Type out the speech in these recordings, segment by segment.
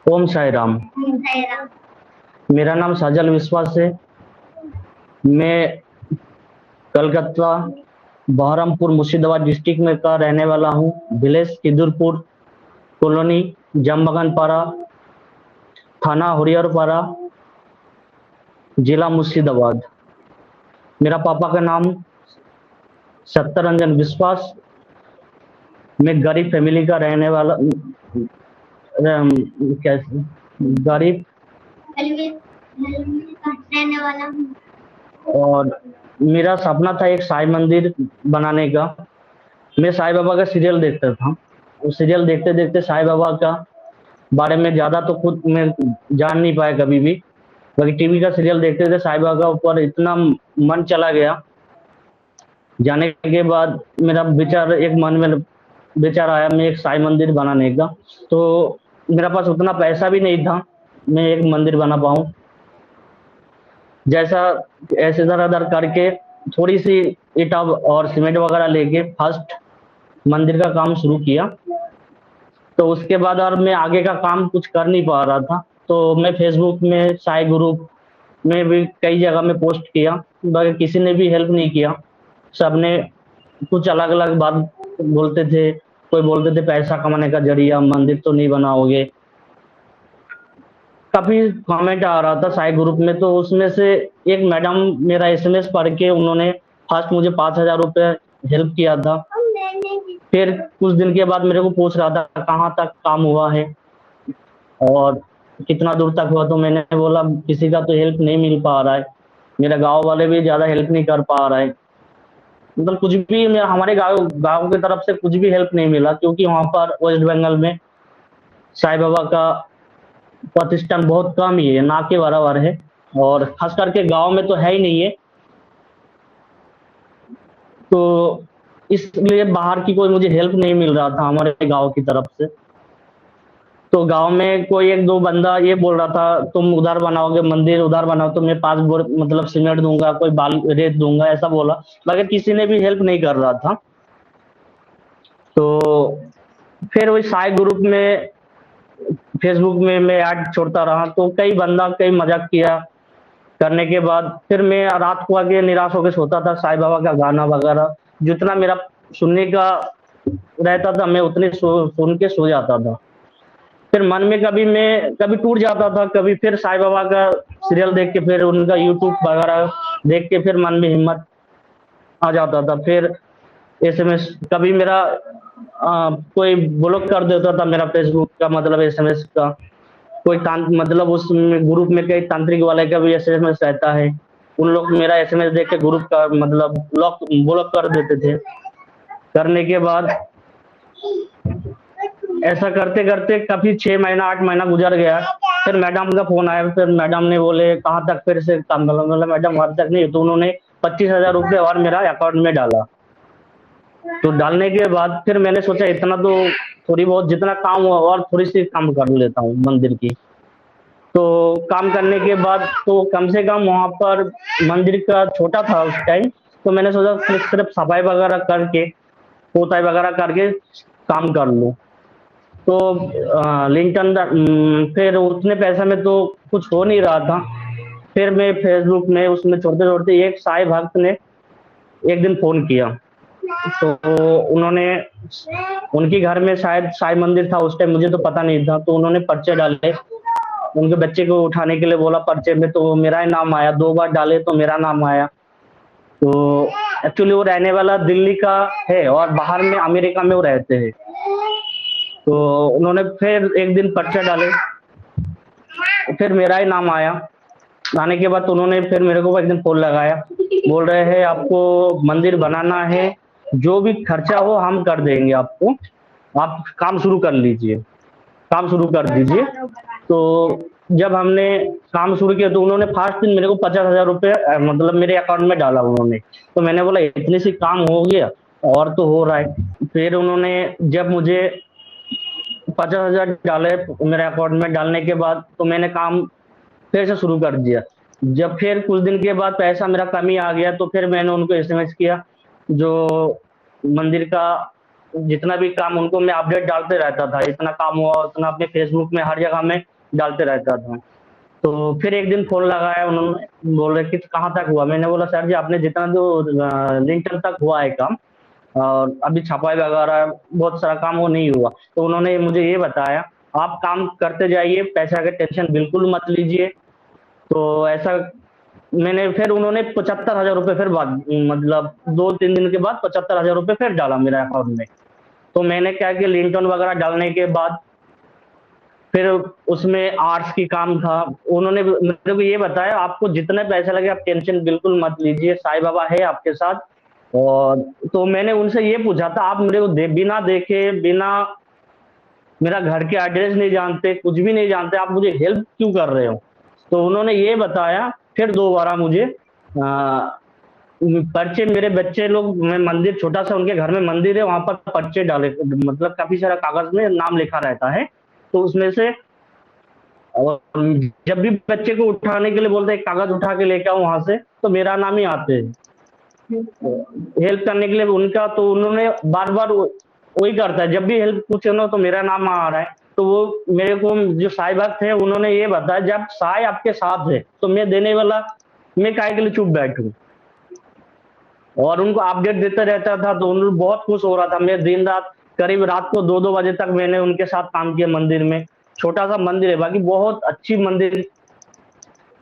ओम साई राम। मेरा नाम साजल विश्वास है। मैं कलकत्ता बहरमपुर मुर्शिदाबाद डिस्ट्रिक्ट में का रहने वाला हूँ। विलेज खिदुरपुर, कॉलोनी जमबगनपारा, थाना हुरियरपारा, जिला मुर्शिदाबाद। मेरा पापा का नाम सत्तरंजन विश्वास। मैं गरीब फैमिली का रहने वाला, कैसे गरीब रहने वाला हूँ। और मेरा सपना था एक साई मंदिर बनाने का। मैं साईं बाबा का सीरियल देखता था। उस सीरियल देखते देखते साईं बाबा का बारे में ज्यादा तो खुद मैं जान नहीं पाया कभी भी। बाकी टीवी का सीरियल देखते थे, साईं बाबा का ऊपर इतना मन चला गया। जाने के बाद मेरा विचार एक मन में विचार आया, मैं एक साईं मंदिर बनाने का। तो मेरा पास उतना पैसा भी नहीं था मैं एक मंदिर बना पाऊँ। जैसा ऐसे दर अदर करके थोड़ी सी ईटा और सीमेंट वगैरह लेके फर्स्ट मंदिर का काम शुरू किया। तो उसके बाद और मैं आगे का काम कुछ कर नहीं पा रहा था। तो मैं फेसबुक में साई ग्रुप में भी कई जगह में पोस्ट किया, मगर किसी ने भी हेल्प नहीं किया। सबने कुछ अलग अलग बात बोलते थे। कोई बोलते थे पैसा कमाने का जरिया, मंदिर तो नहीं बनाओगे। काफी कमेंट आ रहा था साई ग्रुप में। तो उसमें से एक मैडम मेरा एसएमएस पढ़ के उन्होंने फर्स्ट मुझे 5,000 रुपये हेल्प किया था। फिर कुछ दिन के बाद मेरे को पूछ रहा था कहाँ तक काम हुआ है और कितना दूर तक हुआ। तो मैंने बोला किसी का तो हेल्प नहीं मिल पा रहा है, मेरे गांव वाले भी ज्यादा हेल्प नहीं कर पा रहा है। मतलब कुछ भी हमारे गांव गांव की तरफ से कुछ भी हेल्प नहीं मिला, क्योंकि वहां पर वेस्ट बंगाल में साईं बाबा का प्रतिष्ठान बहुत कम ही है, ना के बराबर है। और खास करके गांव में तो है ही नहीं है। तो इसलिए बाहर की कोई मुझे हेल्प नहीं मिल रहा था हमारे गांव की तरफ से। तो गांव में कोई एक दो बंदा ये बोल रहा था तुम उधर बनाओगे मंदिर, उधर बनाओ तो मैं 5 बोर मतलब सीमेंट दूंगा, कोई बाल रेत दूंगा, ऐसा बोला। मगर किसी ने भी हेल्प नहीं कर रहा था। तो फिर वही साई ग्रुप में फेसबुक में मैं ऐड छोड़ता रहा। तो कई बंदा कई मजाक किया। करने के बाद फिर मैं रात को आके निराश होकर सोता था। साईं बाबा का गाना वगैरह जितना मेरा सुनने का रहता था मैं उतने सुन के सो जाता था। फिर मन में कभी मैं कभी टूट जाता था, कभी फिर साईं बाबा का सीरियल देख के फिर उनका यूट्यूब वगैरह देख के फिर मन में हिम्मत आ जाता था। फिर एसएमएस कभी मेरा कोई ब्लॉक कर देता था मेरा फेसबुक का, मतलब एसएमएस का। कोई मतलब उस ग्रुप में कई तांत्रिक वाले का भी एसएमएस रहता है। उन लोग मेरा एसएमएस देख के ग्रुप का मतलब ब्लॉक कर देते थे। करने के बाद ऐसा करते करते काफी 6 महीना 8 महीना गुजर गया। फिर मैडम का फोन आया। फिर मैडम ने बोले कहाँ तक फिर से काम करो, मतलब मैडम वहां तक नहीं। तो उन्होंने 25,000 रुपये और मेरा अकाउंट में डाला। तो डालने के बाद फिर मैंने सोचा इतना तो थोड़ी बहुत जितना काम हुआ और थोड़ी सी काम कर लेता हूँ मंदिर की। तो काम करने के बाद तो कम से कम वहां पर मंदिर का छोटा था उस टाइम। तो मैंने सोचा सिर्फ सफाई वगैरह करके पोताई वगैरह करके काम कर लूँ। तो फिर उतने पैसे में तो कुछ हो नहीं रहा था। फिर मैं फेसबुक में उसमें छोड़ते छोड़ते एक साई भक्त ने एक दिन फोन किया। तो उन्होंने उनके घर में शायद साई मंदिर था उस टाइम, मुझे तो पता नहीं था। तो उन्होंने पर्चे डाले, उनके बच्चे को उठाने के लिए बोला पर्चे में। तो मेरा ही नाम आया, 2 बार डाले तो मेरा नाम आया। तो एक्चुअली वो रहने वाला दिल्ली का है और बाहर में अमेरिका में वो रहते हैं। तो उन्होंने फिर एक दिन पर्चे डाले, फिर मेरा ही नाम आया। आने के बाद तो उन्होंने फिर मेरे को एक दिन फोन लगाया। बोल रहे हैं आपको मंदिर बनाना है, जो भी खर्चा हो हम कर देंगे आपको, आप काम शुरू कर लीजिए, काम शुरू कर दीजिए। तो जब हमने काम शुरू किया तो उन्होंने फर्स्ट दिन मेरे को 50,000 रुपये मतलब मेरे अकाउंट में डाला उन्होंने। तो मैंने बोला इतनी सी काम हो गया और तो हो रहा है। फिर उन्होंने जब मुझे 50,000 डाले मेरे अकाउंट में डालने के बाद तो मैंने काम फिर से शुरू कर दिया। जब फिर कुछ दिन के बाद पैसा मेरा कमी आ गया तो फिर मैंने उनको एसएमएस किया। जो मंदिर का जितना भी काम उनको मैं अपडेट डालते रहता था, इतना काम हुआ उतना अपने फेसबुक में हर जगह में डालते रहता था। तो फिर एक दिन फ़ोन लगाया, उन्होंने बोले कि कहाँ तक हुआ? मैंने बोला सर जी आपने जितना जो लिंटर तक हुआ है काम, और अभी छपाई वगैरह बहुत सारा काम वो नहीं हुआ। तो उन्होंने मुझे ये बताया, आप काम करते जाइए, पैसा का टेंशन बिल्कुल मत लीजिए। तो ऐसा मैंने फिर उन्होंने 75,000 रुपये फिर बाद मतलब 2-3 दिन के बाद 75,000 रुपये फिर डाला मेरे अकाउंट में। तो मैंने क्या किया, लिंटन वगैरह डालने के बाद फिर उसमें आर्ट्स की काम था। उन्होंने मेरे को ये बताया आपको जितने पैसे लगे आप टेंशन बिल्कुल मत लीजिए, साईं बाबा है आपके साथ। और तो मैंने उनसे ये पूछा था आप मेरे को बिना देखे, बिना मेरा घर के एड्रेस नहीं जानते, कुछ भी नहीं जानते, आप मुझे हेल्प क्यों कर रहे हो? तो उन्होंने ये बताया फिर दोबारा मुझे पर्चे, मेरे बच्चे लोग, मैं मंदिर छोटा सा उनके घर में मंदिर है, वहां पर पर्चे डाले, मतलब काफी सारा कागज में नाम लिखा रहता है। तो उसमें से और जब भी बच्चे को उठाने के लिए बोलते हैं कागज उठा के लेके आओ वहां से, तो मेरा नाम ही आते हैं हेल्प करने के लिए उनका। तो उन्होंने बार बार वही करता है, जब भी हेल्प पूछे ना तो मेरा नाम आ रहा है। तो वो मेरे को जो साई भक्त है उन्होंने ये बताया जब साई आपके साथ है तो मैं देने वाला, मैं काहे के लिए चुप बैठूं? और उनको अपडेट देते रहता था, तो उन लोग बहुत खुश हो रहा था। मैं दिन रात, करीब रात को 2-2 बजे तक मैंने उनके साथ काम किया मंदिर में। छोटा सा मंदिर है, बाकी बहुत अच्छी मंदिर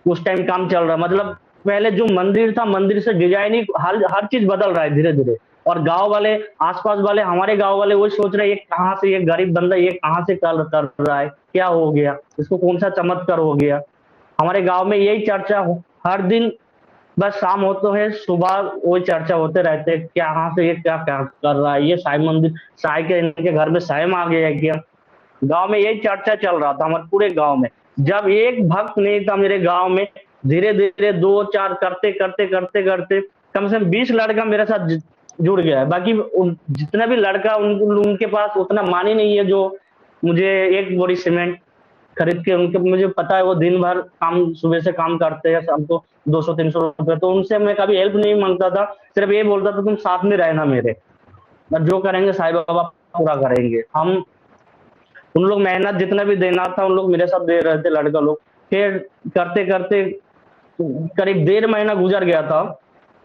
उस टाइम काम चल रहा, मतलब पहले जो मंदिर था, मंदिर से डिजाइन ही हर चीज बदल रहा है धीरे धीरे। और गांव वाले, आसपास वाले, हमारे गांव वाले वही सोच रहे हैं ये कहाँ से, ये गरीब बंदा ये कहाँ से कर रहा है, क्या हो गया इसको, कौन सा चमत्कार हो गया? हमारे गांव में यही चर्चा हर दिन, बस शाम हो तो है, सुबह वही चर्चा होते रहते हैं, क्या कहाँ से ये क्या क्या कर रहा है, ये साई मंदिर, साई के इनके घर में साई आ गया है क्या? गांव में यही चर्चा चल रहा था हमारे पूरे गांव में। जब एक भक्त नहीं था मेरे गांव में, धीरे धीरे 2-4 करते करते करते करते कम से कम 20 लड़का मेरे साथ जुड़ गया है। बाकी जितना भी लड़का उनके पास उतना मानी नहीं है जो मुझे एक बोरी सीमेंट खरीद के, उनके मुझे पता है वो दिन भर काम, सुबह से काम करते हैं, सबको 200-300 रुपए। तो उनसे मैं कभी हेल्प नहीं मांगता था, सिर्फ ये बोलता था तुम साथ में रहना मेरे, और जो करेंगे साईं बाबा पूरा करेंगे हम। उन लोग मेहनत जितना भी देना था उन लोग मेरे साथ दे रहे थे लड़का लोग। फिर करते करते करीब 1.5 महीना गुजर गया था,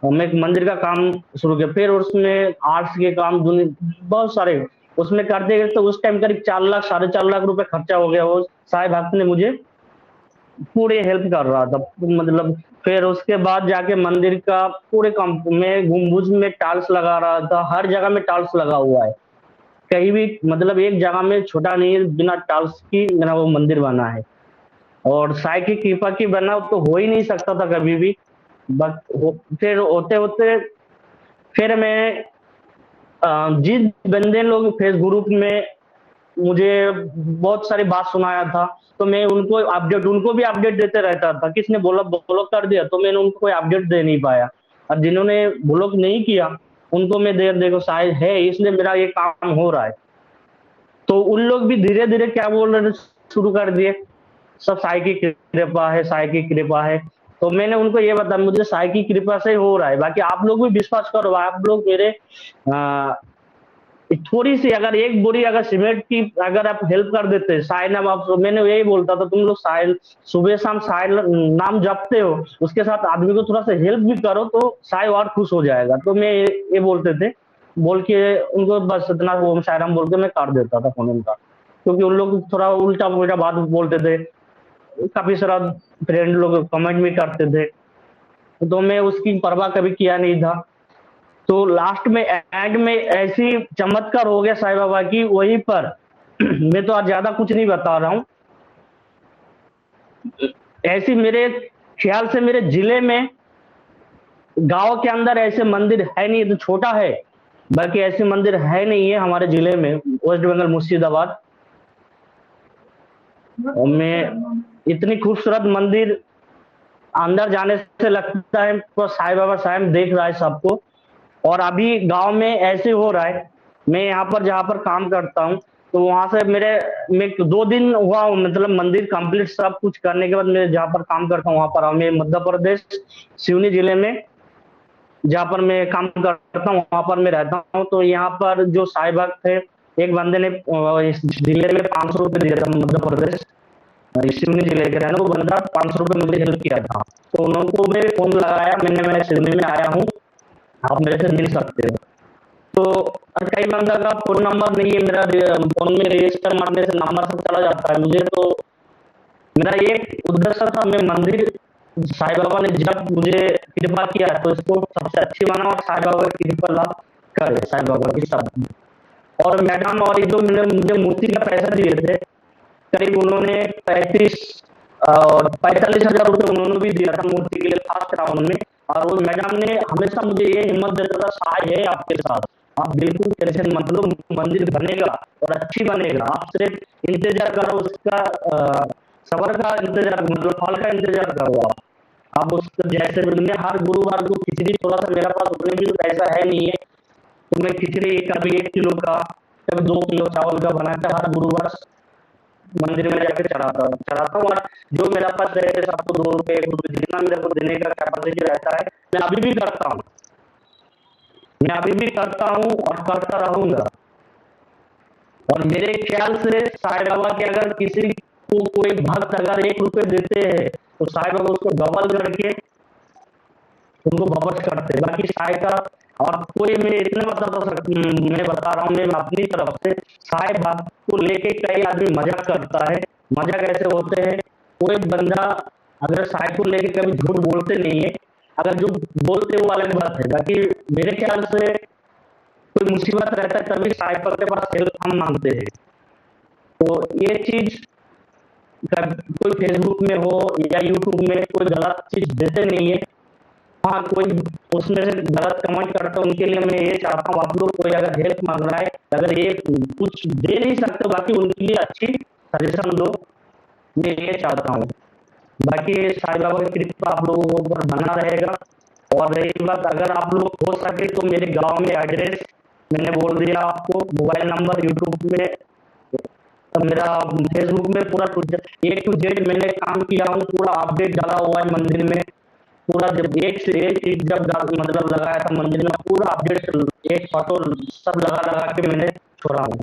मैं एक मंदिर का काम शुरू किया, फिर उसमें आर्ट्स के काम बहुत सारे उसमें करते गए। तो उस टाइम करीब 4 लाख 4.5 लाख रुपए खर्चा हो गया। वो साई भक्त ने मुझे पूरे हेल्प कर रहा था, मतलब फिर उसके बाद जाके मंदिर का पूरे काम में गुम्बुज में टाइल्स लगा रहा था, हर जगह में टाइल्स लगा हुआ है, कहीं भी मतलब एक जगह में छोटा नहीं है बिना टाइल्स की मेरा वो मंदिर बना है। और साई की कृपा की बना तो हो ही नहीं सकता था कभी भी। बस फिर होते होते फिर मैं जिस बंदे लोग फेस ग्रुप में मुझे बहुत सारी बात सुनाया था, तो मैं उनको अपडेट, उनको भी अपडेट देते रहता था। किसने बोला ब्लॉक कर दिया तो मैंने उनको कोई अपडेट दे नहीं पाया, और जिन्होंने ब्लॉक नहीं किया उनको मैं देर देखो शायद है, इसलिए मेरा ये काम हो रहा है। तो उन लोग भी धीरे धीरे क्या बोल रहे शुरू कर दिए, सब साई की कृपा है, साई की कृपा है। तो मैंने उनको ये बताया मुझे साई की कृपा से हो रहा है, बाकी आप लोग भी विश्वास करो। आप लोग मेरे आ, थोड़ी सी अगर एक बोरी अगर सीमेंट की अगर आप हेल्प कर देते साई नाम, आप मैंने यही बोलता था तुम लोग साई सुबह शाम साई नाम जपते हो, उसके साथ आदमी को थोड़ा सा हेल्प भी करो तो साई और खुश हो जाएगा। तो मैं ये बोलते थे, बोल के उनको बस इतना ओम साई राम बोल के मैं काट देता था फोन उनका, क्योंकि उन लोग थोड़ा उल्टा पुल्टा बात बोलते थे। काफी सारा फ्रेंड लोग कमेंट भी करते थे, तो मैं उसकी परवाह कभी किया नहीं था। तो लास्ट में एंड में ऐसी चमत्कार हो गया साईं बाबा की वहीं पर मैं तो आज ज्यादा कुछ नहीं बता रहा हूँ, ऐसी मेरे ख्याल से मेरे जिले में, गांव के अंदर ऐसे मंदिर है नहीं, तो छोटा है, बाकी ऐसे मंदिर है नहीं है हमारे जिले में, वेस्ट बंगाल मुर्शिदाबाद। और मैं इतनी खूबसूरत मंदिर, अंदर जाने से लगता है तो साईं बाबा साहब देख रहा है सबको। और अभी गांव में ऐसे हो रहा है, मैं यहाँ पर जहाँ पर काम करता हूँ, तो वहां से मैं 2 दिन हुआ हूँ, मतलब मंदिर कंप्लीट सब कुछ करने के बाद मैं जहाँ पर काम करता हूँ वहां पर मैं मध्य प्रदेश सिवनी जिले में जहाँ पर मैं काम करता हूँ वहां पर मैं रहता हूँ। तो यहाँ पर जो साई भक्त है, एक बंदे ने इस जिले में 500 रुपये दिए थे, मध्य प्रदेश। सिवनी जिले के रहना, वो बंदा 500 रुपये मुझे हेल्प किया था। तो उनको मेरे फोन लगाया, मैं सिवनी में आया हूँ, आप मेरे से मिल सकते हो। तो कई बंदा का फोन नंबर नहीं है, मेरा फोन में रजिस्टर मारने से नंबर सब चला जाता है मुझे। तो मेरा एक उद्देश्य था, मैं मंदिर साईं बाबा ने जब मुझे कृपा किया तो इसको सबसे अच्छी बना और साईं बाबा की कृपा लाभ करे, साईं बाबा की सब। और मैडम और ये जो मैंने मुझे मूर्ति का पैसा दिए थे, करीब उन्होंने 35 और 45,000 रुपये उन्होंने भी दिया था मूर्ति के लिए फर्स्ट राउंड में। और वो मैडम ने हमेशा मुझे ये हिम्मत देता था, साई है आपके साथ, आप बिल्कुल टेंशन मत लो, मंदिर बनेगा और अच्छी बनेगा, आप सिर्फ इंतजार करो उसका, सबर का इंतजार, मतलब फल का इंतजार करो आप उसको जैसे भी। मैं हर गुरुवार को खिचड़ी, थोड़ा सा मेरे पास उतने भी पैसा है नहीं है, तो मैं खिचड़ी कभी 1 किलो का, कभी 2 किलो चावल का बनाकर हर गुरुवार मंदिर में जाके चढ़ाता हूँ। और जो मेरे पास रहते सबको 2 रुपए 1 रुपए जितना मेरे को देने का कैपेसिटी रहता है, मैं अभी भी करता हूँ, मैं अभी भी करता हूँ और करता रहूंगा। और मेरे ख्याल से साईं बाबा के अगर किसी को कोई भक्त अगर 1 रुपए देते हैं तो साईं बाबा उसको डबल करके उनको वापस करते हैं। बाकी साईं का और कोई, मैं इतना मैं बता रहा हूँ, मैं अपनी तरफ से साईं बात को लेके कई आदमी मजाक करता है। मजाक ऐसे होते हैं, कोई बंदा अगर साईं को लेके कभी झूठ बोलते नहीं है, अगर जो बोलते वो अलग बात है। बाकी मेरे ख्याल से कोई मुसीबत रहता है तभी साईं बाबा के पास हेल्प हम मांगते हैं। तो ये चीज कोई फेसबुक में हो या यूट्यूब में कोई गलत चीज देते नहीं है। हाँ, कोई उसमें से गलत कमेंट करता है, उनके लिए मैं ये चाहता हूँ, आप लोग कोई अगर हेल्प मांग रहा है, अगर ये कुछ दे नहीं सकते, बाकी उनके लिए अच्छी सजेशन दो, मैं ये चाहता हूँ। बाकी साईं बाबा की कृपा आप लोगों के ऊपर बना रहेगा। और रही बात, अगर आप लोग हो सके तो मेरे गांव में एड्रेस मैंने बोल दिया आपको, मोबाइल नंबर, यूट्यूब में, मेरा फेसबुक में पूरा A to Z मैंने काम किया हूँ, पूरा अपडेट डाला हुआ है मंदिर में। पूरा जब एक से एक चीज जब मतलब लगाया था मंदिर में, पूरा अपडेट एक फोटो सब लगा लगा के मैंने छोड़ा हूँ।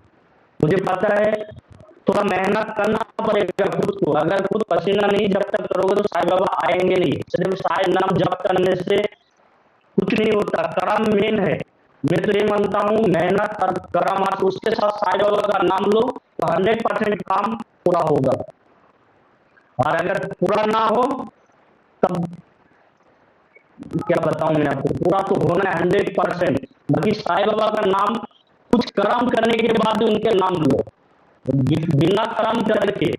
मुझे पता है थोड़ा मेहनत करना पड़ेगा खुद को, अगर खुद पसीना नहीं जब तक करोगे तो साईं बाबा आएंगे नहीं। सिर्फ साईं नाम जप करने से कुछ नहीं होता, कर्म मेन है। मैं तो ये मानता हूँ, मेहनत और कर्म और उसके साथ साईं बाबा का नाम लो तो 100% काम पूरा होगा। और अगर पूरा ना हो तब क्या बताऊं मैं आपको, पूरा तो होना है 100%। बाकी साईं बाबा का नाम कुछ कर्म करने के बाद उनके नाम लो, बिना कर्म करके,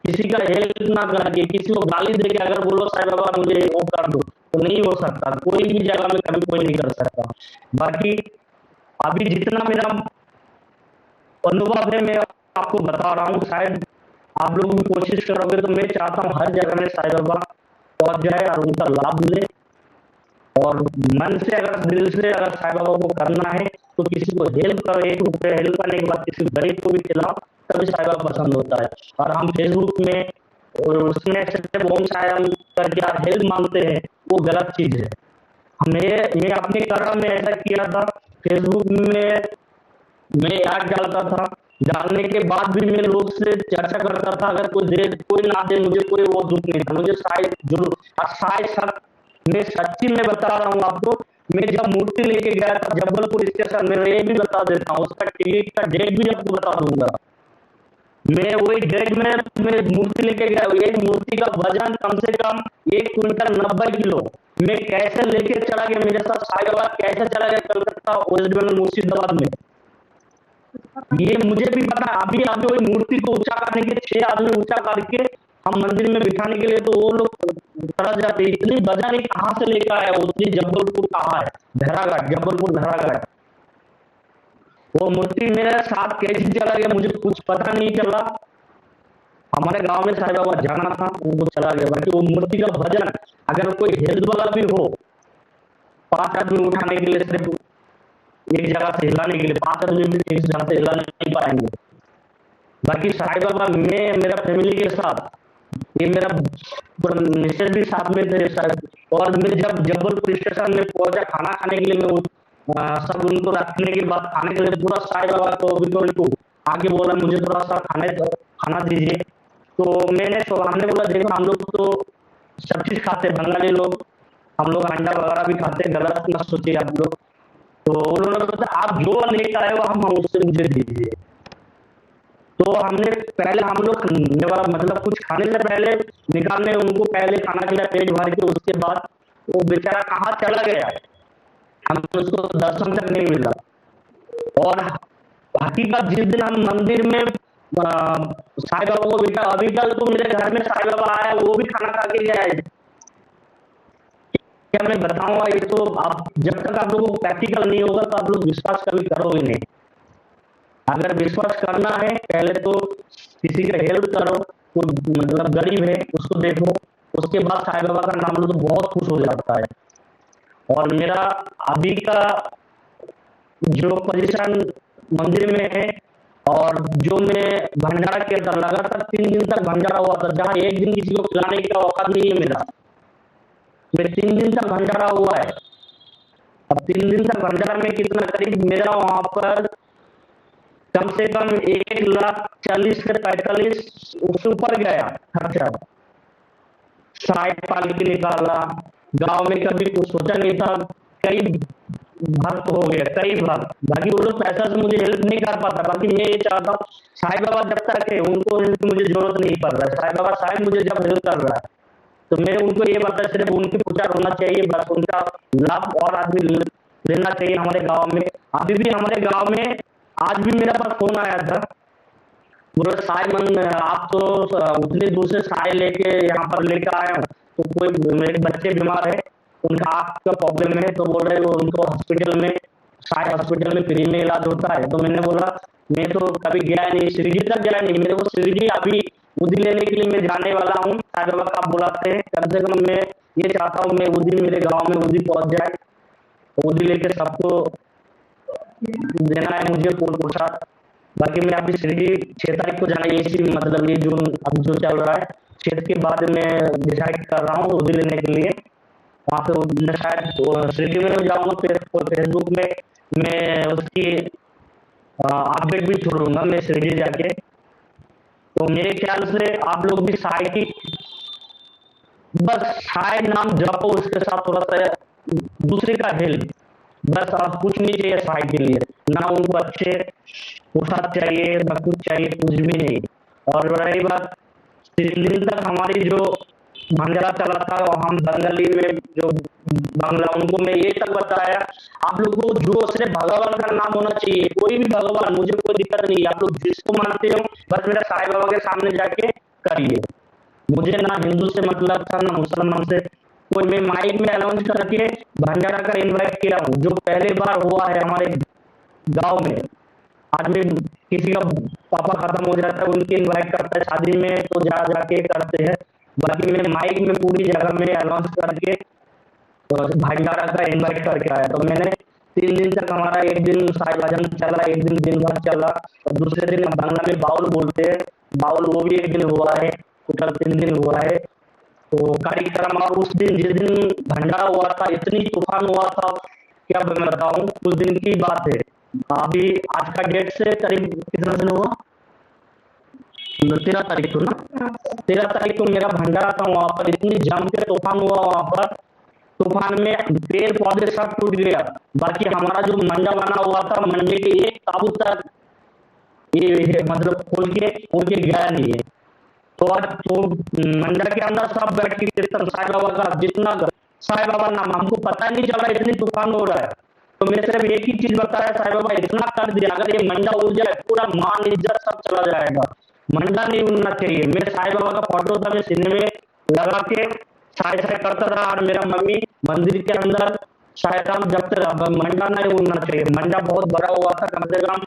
किसी का हेल्प ना करके, किसी को गाली देके अगर बोलो साईं बाबा मुझे वो कर दो, तो नहीं हो सकता, कोई भी जगह में कभी कोई नहीं कर सकता। बाकी अभी जितना मेरा अनुभव है मैं आपको बता रहा हूँ, शायद आप लोग भी कोशिश करोगे तो मैं चाहता हूँ हर जगह में साईं बाबा पहुंच जाए और उनका लाभ ले। और मन से अगर दिल से अगर साईं बाबा को करना है तो किसी को हेल्प करो, 1 रुपये हेल्प करने के बाद किसी गरीब को भी खिलाओ, तभी साईं बाबा पसंद होता है। और हम फेसबुक में और उसमें सिर्फ ओम साईं करके हेल्प मांगते हैं, वो गलत चीज है। मैं अपने कर्म में ऐसा किया था, फेसबुक में मैं ऐड डालता था, डालने के बाद भी मैं लोग से चर्चा करता था, अगर कोई दे कोई ना दे मुझे कोई वो दुख नहीं था, मुझे शायद जरूर शायद मैं सच्ची में बता रहा हूँ आपको। मैं जब मूर्ति लेके गया था जबलपुर स्टेशन में, ये भी बता देता हूँ, उसका टिकट का डेट भी आपको बता दूंगा। मैं वही डेट में मैं मूर्ति लेके गया, एक मूर्ति का वजन कम से कम 1 क्विंटल 90 किलो। मैं कैसे लेके चला गया, मेरे साथ साईं बाबा कैसे चला गया कलकत्ता, वेस्ट बंगाल, मुर्शिदाबाद में, ये मुझे भी पता। अभी अभी वही मूर्ति को ऊंचा करने के 6 आदमी ऊंचा करके हम मंदिर में बिठाने के लिए, तो वो लोग तरस जाते, इतनी वजन कहाँ से लेकर आया, उतनी जबलपुर कहाँ है, भैरागढ़, जबलपुर भैरागढ़। वो मूर्ति मेरे साथ कैसे चला गया मुझे कुछ पता नहीं चला। हमारे गांव में साईं बाबा जाना था, उनको चला गया। बाकी वो मूर्ति का वजन, अगर कोई हेल्थ वाला भी हो, 5 आदमी उठाने के लिए, सिर्फ एक जगह से हिलाने के लिए 5 आदमी भी एक जगह से हिला नहीं पाएंगे। बाकी साईं बाबा में मेरा फैमिली के साथ, ये मेरा मिसेज भी साथ में थे शायद। और मैं जब जबलपुर स्टेशन में पहुंचा खाना खाने के लिए, मैं सब उनको रखने के बाद खाने के लिए पूरा साईं बाबा को आगे बोला मुझे थोड़ा सा खाना दीजिए। तो हमने बोला देखो हम लोग तो सब चीज खाते हैं, बंगाली लोग, हम लोग अंडा वगैरह भी खाते हैं, गलत मत सोचिए आप लोग। तो उन्होंने बोला आप जो लेकर आए हो हम उससे मुझे दीजिए। तो हमने पहले हम लोग मतलब कुछ खाने से पहले निकालने उनको पहले खाना खिलाया पेट भर के, उसके बाद वो बेचारा कहाँ चला गया, हम उसको दर्शन तक नहीं मिला। और हकीकत जिस दिन हम मंदिर में साईं बाबा को बेटा, अभी कल तो मेरे घर में साईं बाबा आया, वो भी खाना खा के गया है। क्या मैं बताऊंगा, ये तो आप जब तक आप लोगों को प्रैक्टिकल नहीं होगा तो आप लोग विश्वास कभी करोगे नहीं। अगर विश्वास करना है पहले तो किसी का हेल्प करो, कोई मतलब गरीब है उसको देखो, उसके बाद साईं बाबा का नाम लो तो बहुत खुश हो जाता है। और मेरा अभी का जो पोजीशन मंदिर में है, और जो मैं भंडारा किया था, लगातार 3 दिन तक भंडारा हुआ था, जहाँ एक दिन किसी को खिलाने का औकात नहीं है मेरा, मैं 3 दिन तक भंडारा हुआ है। अब 3 दिन तक भंडारा में कितना, करीब मेरा वहां पर कम से कम 1,40,000 से 45 उससे ऊपर गया खर्चा। साइड पाल के निकाला, गांव में कभी कुछ सोचा नहीं था, कई भक्त हो गए, कई भक्त, बाकी वो लोग पैसा से मुझे हेल्प नहीं कर पाता। बाकी मैं ये चाहता हूँ साईं बाबा जब तक है उनको हेल्प की मुझे जरूरत नहीं पड़ रहा है, साईं बाबा शायद मुझे जब हेल्प कर रहा है तो मेरे उनको ये बता, सिर्फ उनके प्रचार होना चाहिए, बस उनका लाभ और आदमी लेना चाहिए हमारे गाँव में। अभी भी हमारे गाँव में आज भी मेरे पास फोन आया था, बोला साय मन आप तो उतनी दूर से साय लेके यहाँ पर लेकर आए हो, तो कोई मेरे बच्चे बीमार है, उनका आँख का प्रॉब्लम है, तो बोल रहे वो उनको हॉस्पिटल में, साय हॉस्पिटल में फ्री में इलाज होता है। तो मैंने बोला मैं तो कभी गया नहीं, शिरडी तक गया नहीं, मेरे को शिरडी अभी उदी लेने के लिए मैं जाने वाला हूँ। साई बाबा का आप बुलाते हैं, कम से कम मैं ये चाहता हूँ मैं उदी मेरे गाँव में उदी पहुंच जाए, उदी लेके सबको देना है मुझे पूर्ण प्रसाद। बाकी मैं अभी शिरडी 6 तारीख को जाना है, इसी मतलब ये जून अब जो चल रहा है 6 के बाद मैं डिसाइड कर रहा हूँ उदी लेने के लिए। वहाँ पे मैं शायद शिरडी में जाऊंगा, फिर फेसबुक में मैं उसकी अपडेट भी छोड़ूंगा मैं शिरडी जाके। तो मेरे ख्याल से आप लोग भी साई की बस साई नाम जपो, उसके साथ थोड़ा सा दूसरे का हेल्प, बस आप कुछ नहीं चाहिए साई के लिए, ना उनको अच्छे पोशाक चाहिए ना कुछ चाहिए, कुछ भी नहीं। और रही बात 3 दिन तक हमारी जो भंडारा चला था, और हम बंगाली में जो बांग्ला, उनको मैं ये तक बताया आप लोग को जो सिर्फ भगवान का नाम होना चाहिए, कोई भी भगवान, मुझे कोई दिक्कत नहीं, आप लोग जिसको मानते हो बस मेरा साईं बाबा के सामने जाके करिए। मुझे ना हिंदू से मतलब था ना मुसलमान से कोई, मैं माइक में अनाउंस करके भंडारा का इन्वाइट किया हूँ, जो पहले बार हुआ है हमारे गांव में। आज भी किसी का पापा खत्म हो जाता है उनकी इन्वाइट करता है शादी में, तो जा जाके करते हैं। बाकी मैं माइक में पूरी जगह में अनाउंस करके भंडारा का इन्वाइट करके आया। तो मैंने 3 दिन तक हमारा, एक दिन साई भजन चला, एक दिन दिन भर चला, और दूसरे दिन बांग्ला में बाउल बोलते हैं, बाउल वो भी एक दिन हुआ है, टोटल 3 दिन हुआ है। तो कार्यक्रम, और उस दिन जिस दिन भंडारा हुआ था इतनी तूफान हुआ था, क्या मैं बताऊं, उस दिन की बात है। अभी आज का डेट से करीब कितना दिन हुआ, 13 तारीख को ना, 13 तारीख को मेरा भंडारा था, वहां पर इतनी जम के तूफान हुआ, वहां पर तूफान में पेड़ पौधे सब टूट गया। बाकी हमारा जो मंडा बना हुआ था, मंडे के एक ताबूत तक ये मतलब खोल के गया नहीं है। तो आज तो मंडा के अंदर सब बैठ के कीर्तन साईं बाबा का, जितना साईं बाबा नाम हमको पता नहीं चला इतनी तूफान हो रहा है। तो मैं सिर्फ एक ही चीज बताया, साईं बाबा इतना कर दिया, अगर ये मंडा उड़ जाए पूरा मान इज्जत सब चला जाएगा, मंडा नहीं उड़ना चाहिए। मेरे साईं बाबा का फोटो था, मैं सीने में लगा के साय साय करता रहा, और मेरा मम्मी मंदिर के अंदर सायराम जपते रहा, मंडा नहीं उड़ना चाहिए। मंडा बहुत बड़ा हुआ था, कम से कम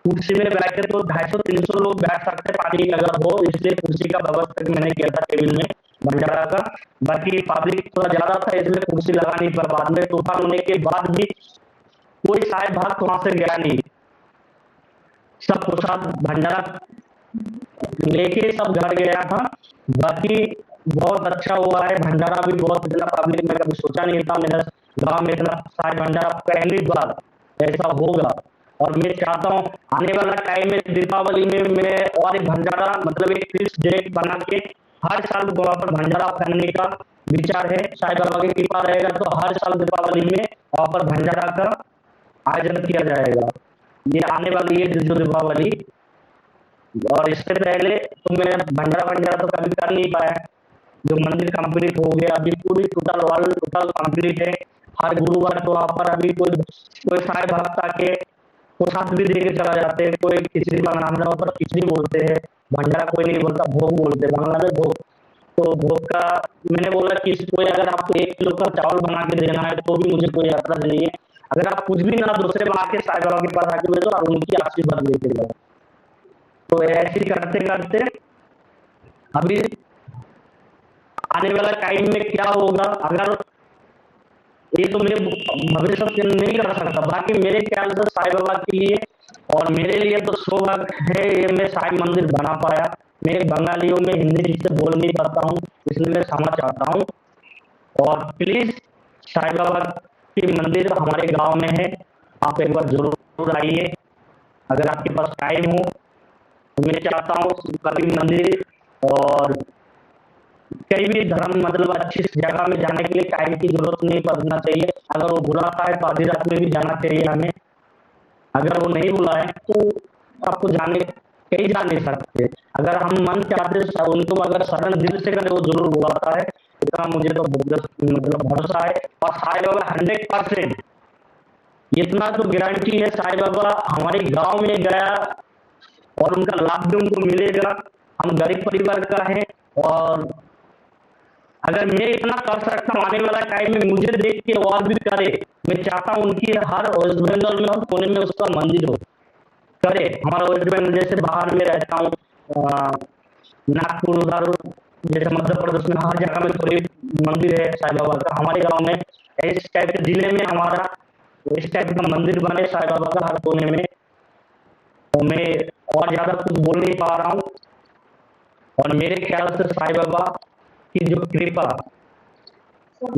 कुर्सी में बैठे तो 250-300 लोग बैठ सकते पानी अगर हो, इसलिए कुर्सी का व्यवस्था मैंने किया था टेबल में भंडारा का। बाकी पब्लिक थोड़ा ज्यादा था इसलिए कुर्सी लगा नहीं, पर बाद में तूफान होने के बाद भी कोई साय भक्त वहां से गया नहीं, सब प्रसाद भंडारा लेके सब घर गया था। बाकी बहुत अच्छा हुआ है भंडारा भी, बहुत इतना पब्लिक में कभी सोचा नहीं था मेरा गांव में इतना साय भंडारा पहली बार ऐसा होगा। और मैं चाहता हूँ आने वाला टाइम में दीपावली में मैं और एक भंडारा मतलब एक फिक्स डेट बना के हर साल वहाँ पर भंडारा करने का विचार है। साईं बाबा की कृपा रहेगा तो हर साल दीपावली में वहाँ पर भंडारा का आयोजन किया जाएगा। ये आने वाली है जो दीपावली, और इससे पहले तो मैं भंडारा भंडारा तो कभी कर नहीं पाया। जो मंदिर कंप्लीट हो गया, अभी पूरी टोटल वर्ल्ड टोटल कंप्लीट है। हर गुरुवार तो वहाँ पर अभी कोई कोई साईं भक्त आके प्रसाद भी दे के चला जाते हैं। कोई खिचड़ी बनाना पर खिचड़ी बोलते हैं, भंडारा कोई नहीं बोलता, भोग बोलते हैं बांग्ला में भोग। तो भोग का मैंने बोला कि कोई अगर आपको 1 किलो का चावल बना के देना है तो भी मुझे कोई एतराज नहीं है। अगर आप कुछ भी ना दूसरे बना के साईं बाबा के पास आके भेजो और उनकी आशीर्वाद लेके जाओ। तो ऐसे ही करते करते अभी आने वाला टाइम में क्या होगा, अगर ये तो मेरे भविष्य से नहीं कर सकता, बाकी मेरे ख्याल से साईं बाबा के लिए और मेरे लिए तो सौभाग्य है ये मैं साईं मंदिर बना पाया। मैं बंगालियों में हिंदी ठीक से बोल नहीं पाता हूँ, इसलिए मैं क्षमा चाहता हूँ। और प्लीज साईं बाबा की मंदिर हमारे गांव में है, आप एक बार जरूर आइए अगर आपके पास टाइम हो। तो मैं चाहता हूँ कभी मंदिर और कहीं भी धर्म मतलब अच्छी जगह में जाने के लिए टाइम की जरूरत नहीं पड़ना चाहिए। अगर वो बुलाता है तो आधी रात में भी जाना चाहिए हमें। अगर वो नहीं बुलाए तो आपको जाने कहीं जा नहीं सकते। अगर हम मन चाहते उनको अगर शरण दिल से करें वो जरूर बुलाता है, इतना मुझे तो मतलब भरोसा है। और साईं बाबा 100% इतना तो गारंटी है, साईं बाबा हमारे गांव में गया और उनका लाभ भी उनको मिलेगा। हम गरीब परिवार का है और अगर मैं इतना कर सकता हूँ आने वाला टाइम में मुझे देख के और भी करे। मैं चाहता हूँ उनकी हर वेस्ट बंगाल में और पुणे में उसका मंदिर हो करे। हमारा वेस्ट बंगाल जैसे बाहर में रहता हूँ, नागपुर उधर जैसे मध्य प्रदेश में हर जगह में कोई मंदिर है साईं बाबा का। हमारे गांव में इस टाइप के जिले में हमारा इस टाइप का मंदिर बने साईं बाबा का हर कोने में। तो मैं और ज्यादा कुछ बोल नहीं पा रहा हूँ। और मेरे ख्याल से साईं बाबा की जो कृपा,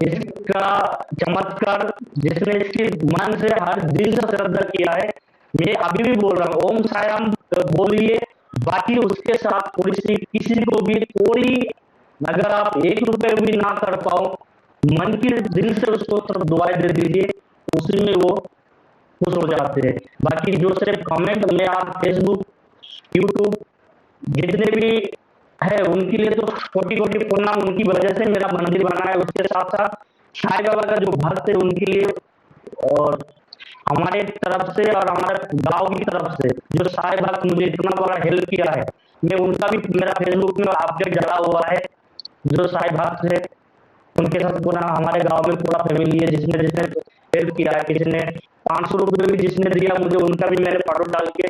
इसका चमत्कार जिसने इसके मन से हर दिल से श्रद्धा किया है, मैं अभी भी बोल रहा हूँ ओम साई राम बोलिए। बाकी उसके साथ थोड़ी सी किसी को भी कोई अगर आप 1 रुपए भी ना कर पाओ, मन के दिल से उसको सिर्फ दुआएं दे दीजिए, उसी में वो खुश हो जाते हैं। बाकी जो सिर्फ कमेंट में आप फेसबुक यूट्यूब जितने भी है उनके लिए तो कोटि कोटि प्रणाम। उनकी वजह से मेरा मंदिर बना है। उसके साथ साथ साईं बाबा का जो भक्त है उनके लिए और हमारे तरफ से और हमारे गांव की तरफ से जो साईं भक्त मुझे इतना बड़ा हेल्प किया है, मैं उनका भी मेरा फेसबुक में अपडेट डाला हुआ है। जो साईं भक्त है उनके साथ पूरा हमारे गांव में पूरा फैमिली है, जिसने जिसने हेल्प किया है। किसी ने 500 रुपये भी जिसने दिया मुझे, उनका भी मैंने फोटो डाल के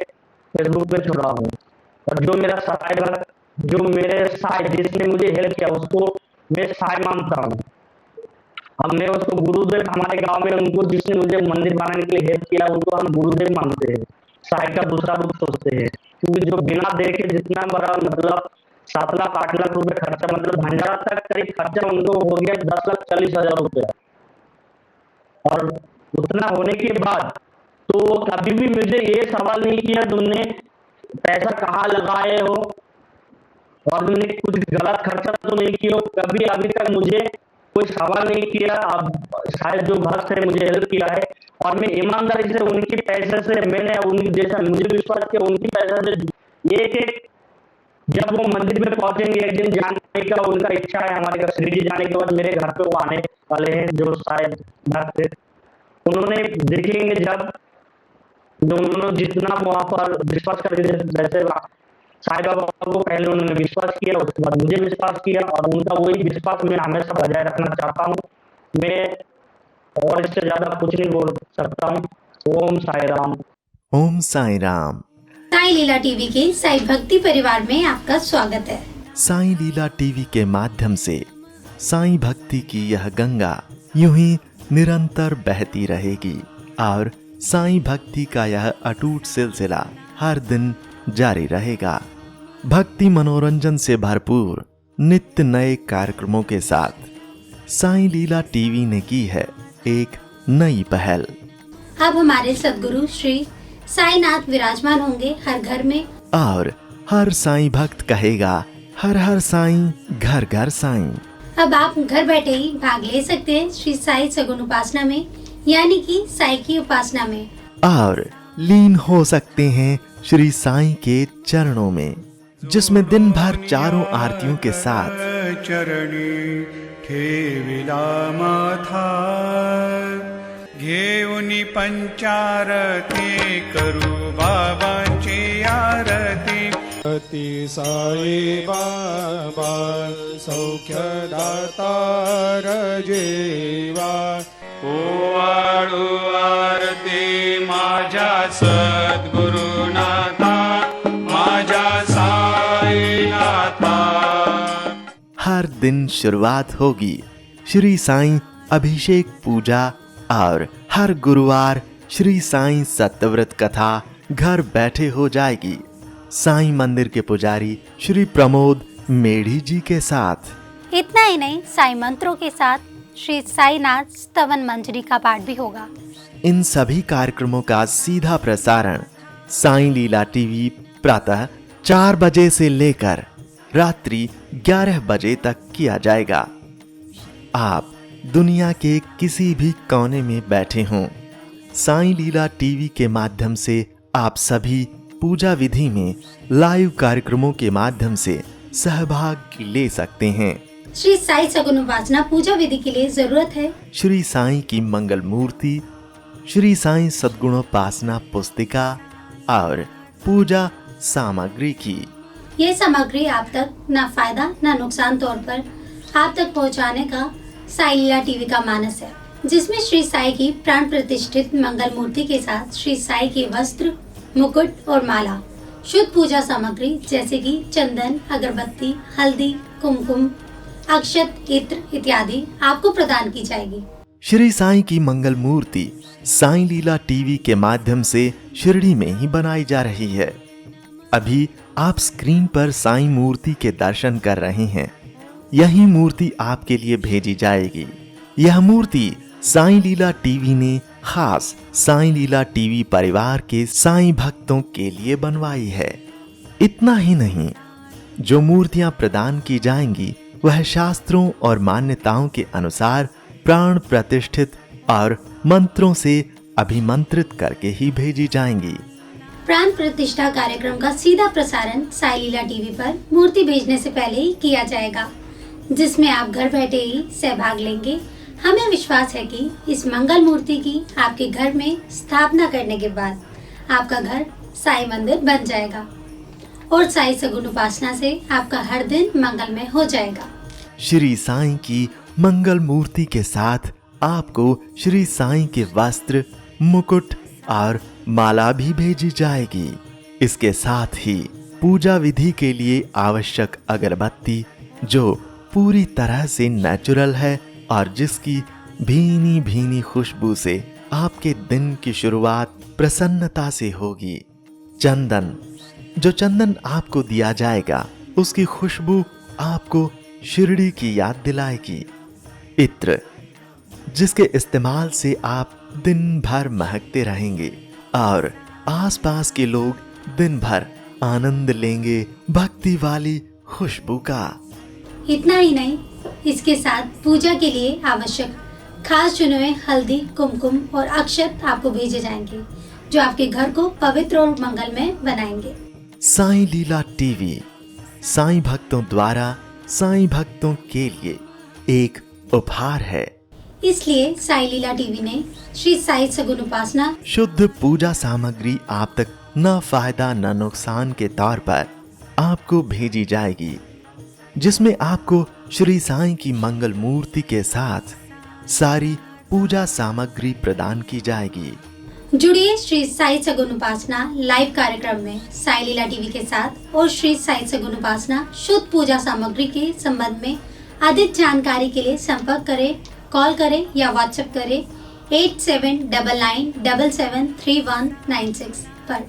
फेसबुक पे छोड़ा हूँ। और जो मेरा साईं भक्त जो मेरे साईं जिसने मुझे हेल्प किया उसको मैं साईं मानता हूँ। अब मैं उसको गुरुदेव हमारे गांव में उनको जिसने मुझे मंदिर बनाने के लिए हेल्प किया उनको हम गुरुदेव मानते हैं। साईं का दूसरा रूप सोचते हैं, क्योंकि जो बिना देखे जितना बड़ा मतलब 7 लाख 8 लाख रुपए खर्चा मतलब भंडारा तक करीब खर्चा उनको हो गया 10,40,000 रुपया। और उतना होने के बाद तो कभी भी मुझे ये सवाल नहीं किया तुमने पैसा कहाँ लगाए हो और तुमने कुछ गलत खर्चा तो नहीं किया। कभी अभी तक मुझे कोई सवाल नहीं किया। अब शायद जो भक्त है मुझे हेल्प किया है और मैं ईमानदारी से उनके पैसे से मैंने उनकी जैसा मुझे विश्वास किया उनकी पैसे से एक एक जब वो मंदिर में पहुंचेंगे एक दिन जाने का उनका इच्छा है हमारे घर शिरडी जाने के बाद मेरे घर पे वो आने वाले हैं जो शायद भक्त थे। उन्होंने देखेंगे जब जो उन्होंने जितना वहां पर विश्वास करके जैसे साईं बाबा को पहले उन्होंने विश्वास किया, उसके बाद मुझे विश्वास किया और उनका वही विश्वास मैं हमेशा बजाय रखना चाहता हूँ। मैं और इससे ज्यादा कुछ नहीं बोल सकता हूँ। ओम साई राम। ओम साई राम। साई लीला टीवी के साई भक्ति परिवार में आपका स्वागत है। साई लीला टीवी के माध्यम से साई भक्ति की यह गंगा यूं ही निरंतर बहती रहेगी और साई भक्ति का यह अटूट सिलसिला हर दिन जारी रहेगा। भक्ति मनोरंजन से भरपूर नित्य नए कार्यक्रमों के साथ साई लीला टीवी ने की है एक नई पहल। अब हमारे सदगुरु श्री साईनाथ विराजमान होंगे हर घर में। और हर साईं भक्त कहेगा हर हर साईं, घर घर साईं। अब आप घर बैठे ही भाग ले सकते हैं श्री साई सगुन उपासना में, यानी कि साई की उपासना में, और लीन हो सकते हैं श्री साईं के चरणों में, जिसमें दिन भर चारों आरतियों के साथ चरणी ठेविला माथा घेऊनी पंचारती करू बाबांची आरती। अति साई बाबा सौख्यदाता जेवा ओवाळू आरती माझ्या सद्गुरुनाथा माझ्या साईनाथा। हर दिन शुरुआत होगी श्री साईं अभिषेक पूजा और हर गुरुवार श्री साईं सत्यव्रत कथा घर बैठे हो जाएगी साईं मंदिर के पुजारी श्री प्रमोद मेढ़ी जी के साथ। इतना ही नहीं, साई मंत्रों के साथ श्री साईनाथ स्तवन मंजरी का पाठ भी होगा। इन सभी कार्यक्रमों का सीधा प्रसारण साईं लीला टीवी प्रातः 4 बजे से लेकर रात्रि 11 बजे तक किया जाएगा। आप दुनिया के किसी भी कोने में बैठे हों, साईं लीला टीवी के माध्यम से आप सभी पूजा विधि में लाइव कार्यक्रमों के माध्यम से सहभाग ले सकते हैं। श्री साई सगुन उपासना पूजा विधि के लिए जरूरत है श्री साईं की मंगल मूर्ति, श्री साईं सद्गुणोपासना पुस्तिका और पूजा सामग्री की। ये सामग्री आप तक न फायदा न नुकसान तौर पर आप तक पहुंचाने का साई लीला टीवी का मानस है, जिसमें श्री साई की प्राण प्रतिष्ठित मंगल मूर्ति के साथ श्री साई के वस्त्र, मुकुट और माला, शुद्ध पूजा सामग्री जैसे कि चंदन, अगरबत्ती, हल्दी, कुमकुम, अक्षत, इत्र इत्यादि आपको प्रदान की जाएगी। श्री साईं की मंगल मूर्ति साईं लीला टीवी के माध्यम से शिरडी में ही बनाई जा रही है। अभी आप स्क्रीन पर साईं मूर्ति के दर्शन कर रहे हैं। यही मूर्ति आपके लिए भेजी जाएगी। यह मूर्ति साईं लीला टीवी ने खास साईं लीला टीवी परिवार के साईं भक्तों के लिए बनवाई है। इतना ही नहीं, जो मूर्तियां प्रदान की जाएंगी वह शास्त्रों और मान्यताओं के अनुसार प्राण प्रतिष्ठित और मंत्रों से अभिमंत्रित करके ही भेजी जाएंगी। प्राण प्रतिष्ठा कार्यक्रम का सीधा प्रसारण साई लीला टीवी पर मूर्ति भेजने से पहले ही किया जाएगा, जिसमें आप घर बैठे ही सहभाग लेंगे। हमें विश्वास है कि इस मंगल मूर्ति की आपके घर में स्थापना करने के बाद आपका घर साई मंदिर बन जाएगा और साई सगुन उपासना से आपका हर दिन मंगलमय हो जाएगा। श्री साईं की मंगल मूर्ति के साथ आपको श्री साईं के वस्त्र, मुकुट और माला भी भेजी जाएगी। इसके साथ ही पूजा विधि के लिए आवश्यक अगरबत्ती, जो पूरी तरह से नेचुरल है और जिसकी भीनी भीनी खुशबू से आपके दिन की शुरुआत प्रसन्नता से होगी। चंदन, जो चंदन आपको दिया जाएगा उसकी खुशबू आपको शिरडी की याद दिलाएगी। इत्र, जिसके इस्तेमाल से आप दिन भर महकते रहेंगे और आसपास के लोग दिन भर आनंद लेंगे भक्ति वाली खुशबू का। इतना ही नहीं, इसके साथ पूजा के लिए आवश्यक खास चुने हुए हल्दी, कुमकुम और अक्षत आपको भेजे जाएंगे, जो आपके घर को पवित्र और मंगलमय बनाएंगे। साईं लीला टीवी साईं भक्तों द्वारा साईं भक्तों के लिए एक उपहार है। इसलिए साई लीला टीवी ने श्री साई सगुन उपासना शुद्ध पूजा सामग्री आप तक न फायदा न नुकसान के तौर पर आपको भेजी जाएगी, जिसमें आपको श्री साईं की मंगल मूर्ति के साथ सारी पूजा सामग्री प्रदान की जाएगी। जुड़िए श्री साई सगुन उपासना लाइव कार्यक्रम में साई लीला टीवी के साथ और श्री साई सगुन उपासना शुद्ध पूजा सामग्री के संबंध में अधिक जानकारी के लिए संपर्क करें, कॉल करें या व्हाट्सएप करें 8799773196 पर।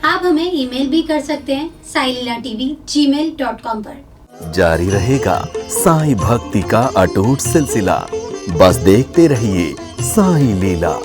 आप हमें ईमेल भी कर सकते हैं saililatv@gmail.com पर। जारी रहेगा साईं भक्ति का अटूट सिलसिला। बस देखते रहिए साईं लीला।